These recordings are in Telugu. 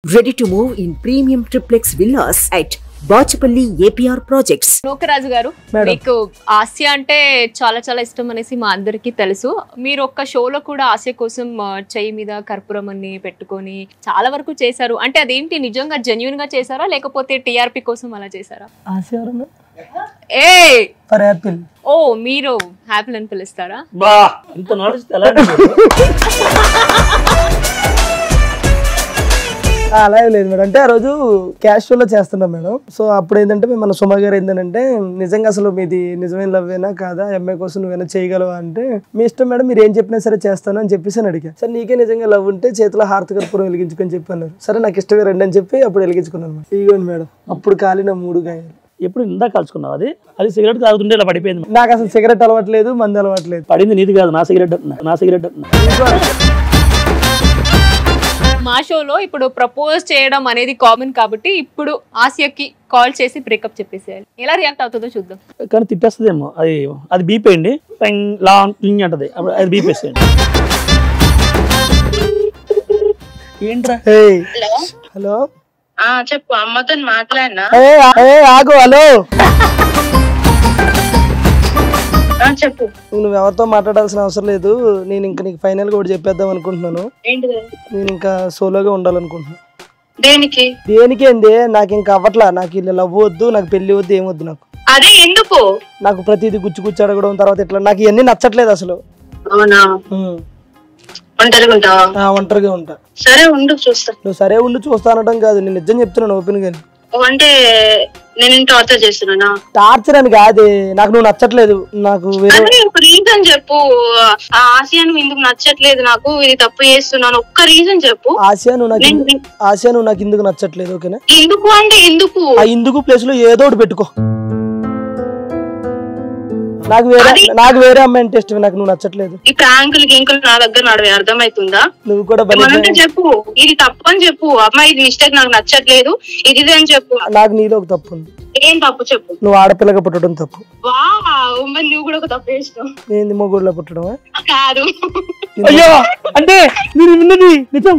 Ready to move in premium triplex villas at Bachupally APR projects. Nookaraju గారు, మీకు ఆసియా అంటే చాలా చాలా ఇష్టం అనేసి మా అందరికీ తెలుసు. మీరు ఒక్క షోలో కూడా ఆసియా కోసం చెయ్యి మీద కర్పూరం అని పెట్టుకొని చాలా వరకు చేశారు. అంటే అదేంటి, నిజంగా జెన్యూన్ గా చేశారా లేకపోతే టీఆర్పీ కోసం అలా చేశారా? ఓ, మీరు యాపిల్ అని పిలుస్తారా? అలా లేదు మేడం. అంటే ఆ రోజు క్యాషువల్ లో చేస్తున్నాం మేడం. సో అప్పుడు ఏంటంటే మన సుమ గారు ఏంటంటే, నిజంగా అసలు మీది నిజమైన లవ్వేనా కాదా, ఎంఐ కోసం నువ్వేనా చేయగలవా అంటే, మీ ఇష్టం మేడం, మీరు ఏం చెప్పినా సరే చేస్తాను అని చెప్పేసి అడిగా. సరే నీకే నిజంగా లవ్ ఉంటే చేతిలో హారతి కర్పూరం వెలిగించుకొని చెప్పి అన్నారు. సరే నాకు ఇష్టమే రండి అని చెప్పి అప్పుడు వెలిగించుకున్నాను. ఇగోండి మేడం, అప్పుడు కాలిన 3 గాయాలు. ఎప్పుడు ఇందా కలుసుకున్నావు? అది సిగరెట్ తాగుతుంటే ఇలా పడిపోయింది. నాకు అసలు సిగరెట్ అలవాట్లేదు, మందు అలవాట్లేదు. పడింది నీది కాదు, నా సిగరెట్. మా షోలో ఇప్పుడు ప్రపోజ్ చేయడం అనేది కామన్ కాబట్టి ఇప్పుడు ఆసియాకి కాల్ చేసి బ్రేకప్ చెప్పేసేయాలి. ఎలా రియాక్ట్ అవుతుందో చూద్దాం. కానీ తిట్టేస్తుందేమో. అది బీపేయండి, లాంగ్ అంటది, అది బీపేసేయండి. ఏంట్రా? హలో చెప్పు, అమ్మతో మాట్లాడినా? ఆగు. హలో చెప్పు. నువ్వు ఎవరితో మాట్లాడాల్సిన అవసరం లేదు. నేను ఇంకా నీకు ఫైనల్ గా ఒకటి చెప్పేద్దాం అనుకుంటున్నాను. నేను ఇంకా సోలోగా ఉండాలనుకుంటున్నాను. దేనికి ఏంది, నాకు ఇంకా అవ్వట్లా. నాకు ఇలా లవ్ వద్దు, నాకు పెళ్లి వద్దు, ఏమొద్దు నాకు. అదే ఎందుకు? నాకు ప్రతిదీ గుచ్చి అడగడం, తర్వాత ఇట్లా నాకు ఇవన్నీ నచ్చట్లేదు అసలు. అవునా? ఒంటరిగా ఉంటావా? ఒంటరిగా ఉంటా. సరే ఉండు చూస్తా. నువ్వు సరే ఉండు చూస్తా అనడం కాదు, నేను నిజం చెప్తున్నాను ఓపెన్ గాని. అంటే నేను టార్చర్ చేస్తున్నానా? టార్చర్ అని కాదే, నాకు నువ్వు నచ్చట్లేదు. నాకు ఒక రీజన్ చెప్పు. ఆసియా నువ్వు ఎందుకు నచ్చట్లేదు, నాకు ఇది తప్పు చేస్తున్నాను, ఒక్క రీజన్ చెప్పు. ఆసియా నువ్వు నాకు ఎందుకు నచ్చట్లేదు? ఓకేనా? ఎందుకు అంటే ఎందుకు? ఆ ఎందుకు ప్లేస్ లో ఏదో ఒకటి పెట్టుకో. నాకు వేరే అమ్మాయి అంటే ఇష్టం, నాకు నువ్వు నచ్చట్లేదు. ఈ ప్రాంకులు గింకులు నా దగ్గర నడవే, అర్థమవుతుందా? నువ్వు కూడా చెప్పు, ఇది తప్పు అని చెప్పు. అమ్మాయి ఇది మిస్టేక్, నాకు నచ్చట్లేదు, ఇది అని చెప్పు. నాకు నీలో ఒక తప్పు ఉంది. ఏం తప్పు చెప్పు. నువ్వు ఆడపిల్లగా పుట్టడం తప్పు. నువ్వు కూడా ఒక తప్పు చేసినావు. ఏంది, మొగుడులో పుట్టడం కాదు. అయ్యో, అంటే మీరు విన్నది నిజం.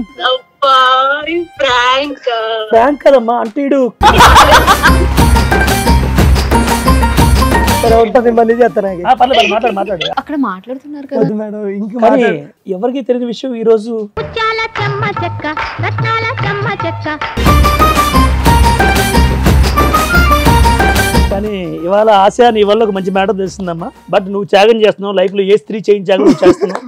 ప్రాంక్ కదమ్మా, అంటే ఇడు అక్కడ మాట్లాడుతున్నారు కదా మేడం. ఇంకా ఎవరికి తెలియని విషయం ఈ రోజు కానీ ఇవాళ ఆశ నీ వల్ల ఒక మంచి మ్యాటర్ తెలుస్తుందమ్మా. బట్ నువ్వు త్యాగం చేస్తున్నావు, లైఫ్ లో ఏ స్త్రీ చేయించాగో చేస్తున్నావు.